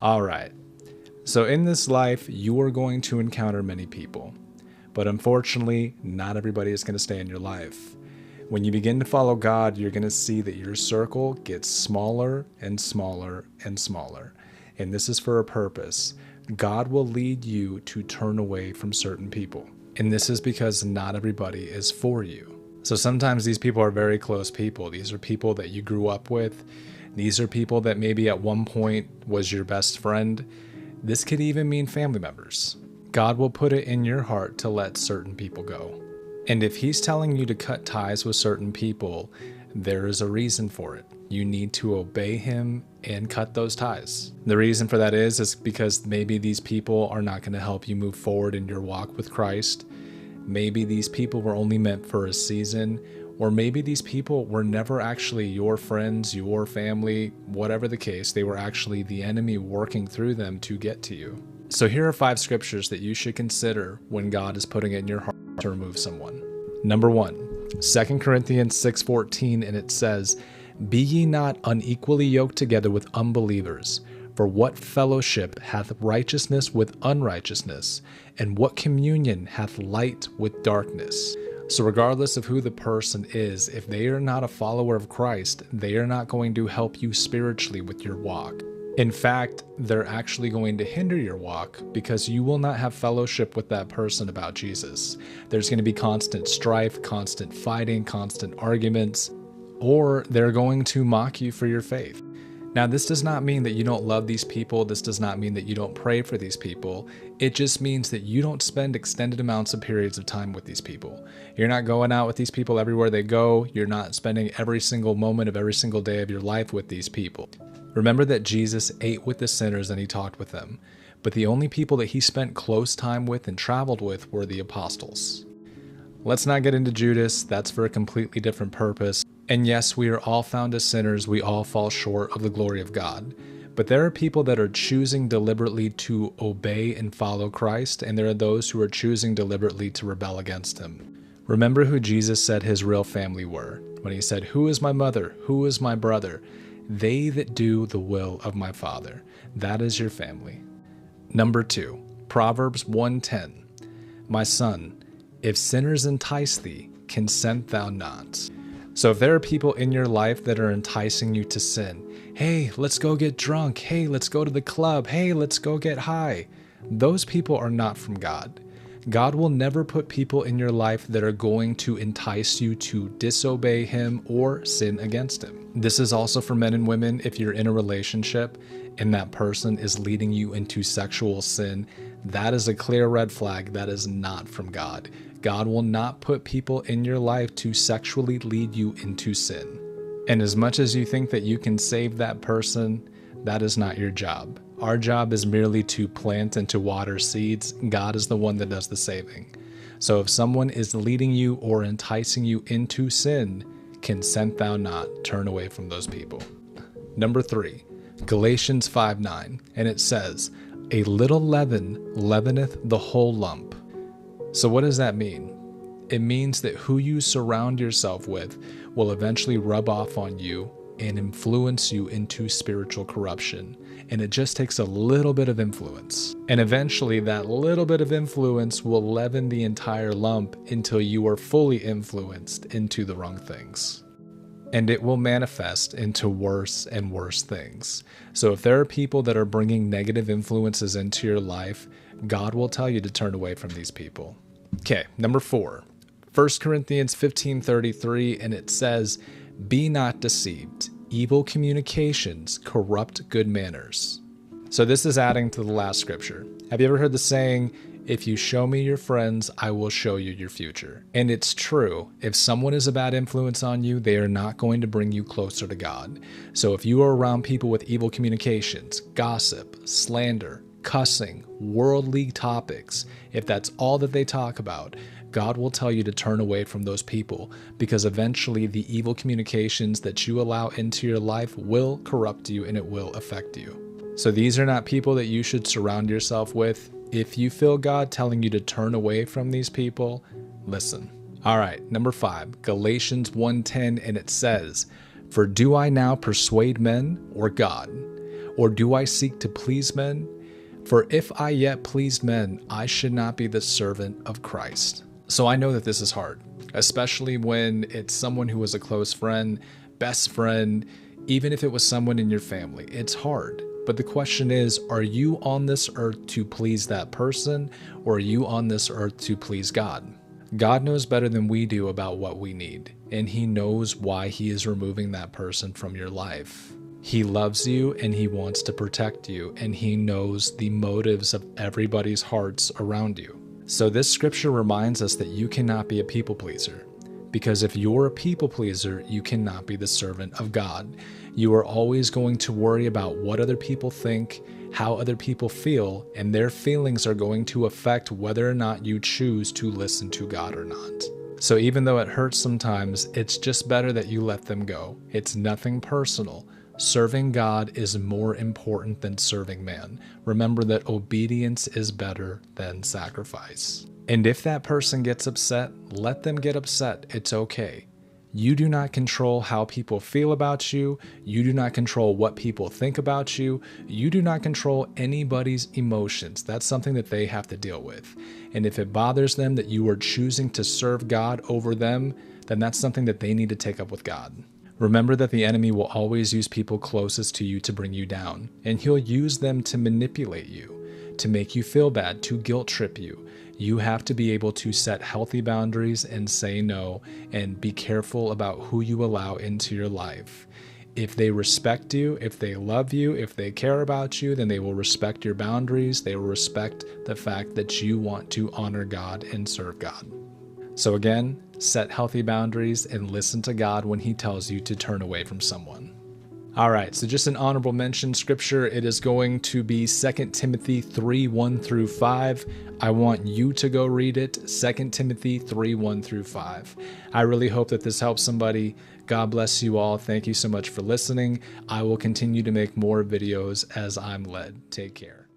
All right. So in this life, you are going to encounter many people, but unfortunately, not everybody is going to stay in your life. When you begin to follow God, you're going to see that your circle gets smaller and smaller and smaller. And this is for a purpose. God will lead you to turn away from certain people. And this is because not everybody is for you. So sometimes these people are very close people. These are people that you grew up with. These are people that maybe at one point was your best friend. This could even mean family members. God will put it in your heart to let certain people go. And if he's telling you to cut ties with certain people, there is a reason for it. You need to obey him and cut those ties. The reason for that is because maybe these people are not going to help you move forward in your walk with Christ. Maybe these people were only meant for a season, or maybe these people were never actually your friends, your family, whatever the case. They were actually the enemy working through them to get to you. So here are 5 scriptures that you should consider when God is putting it in your heart to remove someone. Number 1, 2 Corinthians 6:14, and it says, "Be ye not unequally yoked together with unbelievers. For what fellowship hath righteousness with unrighteousness? And what communion hath light with darkness?" So regardless of who the person is, if they are not a follower of Christ, they are not going to help you spiritually with your walk. In fact, they're actually going to hinder your walk because you will not have fellowship with that person about Jesus. There's going to be constant strife, constant fighting, constant arguments, or they're going to mock you for your faith. Now, this does not mean that you don't love these people. This does not mean that you don't pray for these people. It just means that you don't spend extended amounts of periods of time with these people. You're not going out with these people everywhere they go. You're not spending every single moment of every single day of your life with these people. Remember that Jesus ate with the sinners and he talked with them, but the only people that he spent close time with and traveled with were the apostles. Let's not get into Judas. That's for a completely different purpose. And yes, we are all found as sinners. We all fall short of the glory of God. But there are people that are choosing deliberately to obey and follow Christ, and there are those who are choosing deliberately to rebel against him. Remember who Jesus said his real family were when he said, "Who is my mother? Who is my brother? They that do the will of my Father." That is your family. Number 2, Proverbs 1:10. "My son, if sinners entice thee, consent thou not." So if there are people in your life that are enticing you to sin, hey, let's go get drunk. Hey, let's go to the club. Hey, let's go get high. Those people are not from God. God will never put people in your life that are going to entice you to disobey him or sin against him. This is also for men and women. If you're in a relationship and that person is leading you into sexual sin, that is a clear red flag. That is not from God. God will not put people in your life to sexually lead you into sin. And as much as you think that you can save that person, that is not your job. Our job is merely to plant and to water seeds. God is the one that does the saving. So if someone is leading you or enticing you into sin, consent thou not, turn away from those people. Number 3, Galatians 5:9, and it says, "A little leaven leaveneth the whole lump." So what does that mean? It means that who you surround yourself with will eventually rub off on you and influence you into spiritual corruption. And it just takes a little bit of influence. And eventually that little bit of influence will leaven the entire lump until you are fully influenced into the wrong things. And it will manifest into worse and worse things. So if there are people that are bringing negative influences into your life, God will tell you to turn away from these people. Okay, number 4, 1 Corinthians 15:33, and it says, "Be not deceived. Evil communications corrupt good manners." So this is adding to the last scripture. Have you ever heard the saying, "If you show me your friends, I will show you your future"? And it's true. If someone is a bad influence on you, they are not going to bring you closer to God. So if you are around people with evil communications, gossip, slander, cussing, worldly topics, if that's all that they talk about, God will tell you to turn away from those people, because eventually the evil communications that you allow into your life will corrupt you and it will affect you. So these are not people that you should surround yourself with. If you feel God telling you to turn away from these people, listen. All right, number 5, Galatians 1:10, and it says, "For do I now persuade men or God? Or do I seek to please men? For if I yet pleased men, I should not be the servant of Christ. So I know that this is hard, especially when it's someone who was a close friend, best friend, even if it was someone in your family. It's hard. But the question is, are you on this earth to please that person, or are you on this earth to please God? God knows better than we do about what we need, and He knows why He is removing that person from your life. He loves you and He wants to protect you, and He knows the motives of everybody's hearts around you. So this scripture reminds us that you cannot be a people pleaser, because if you're a people pleaser, you cannot be the servant of God. You are always going to worry about what other people think, how other people feel, and their feelings are going to affect whether or not you choose to listen to God or not. So even though it hurts sometimes, it's just better that you let them go. It's nothing personal. Serving God is more important than serving man. Remember that obedience is better than sacrifice. And if that person gets upset, let them get upset. It's okay. You do not control how people feel about you. You do not control what people think about you. You do not control anybody's emotions. That's something that they have to deal with. And if it bothers them that you are choosing to serve God over them, then that's something that they need to take up with God. Remember that the enemy will always use people closest to you to bring you down, and he'll use them to manipulate you, to make you feel bad, to guilt trip you. You have to be able to set healthy boundaries and say no, and be careful about who you allow into your life. If they respect you, if they love you, if they care about you, then they will respect your boundaries. They will respect the fact that you want to honor God and serve God. So again, set healthy boundaries and listen to God when He tells you to turn away from someone. All right, so just an honorable mention scripture. It is going to be 2 Timothy 3:1-5. I want you to go read it, 2 Timothy 3:1-5. I really hope that this helps somebody. God bless you all. Thank you so much for listening. I will continue to make more videos as I'm led. Take care.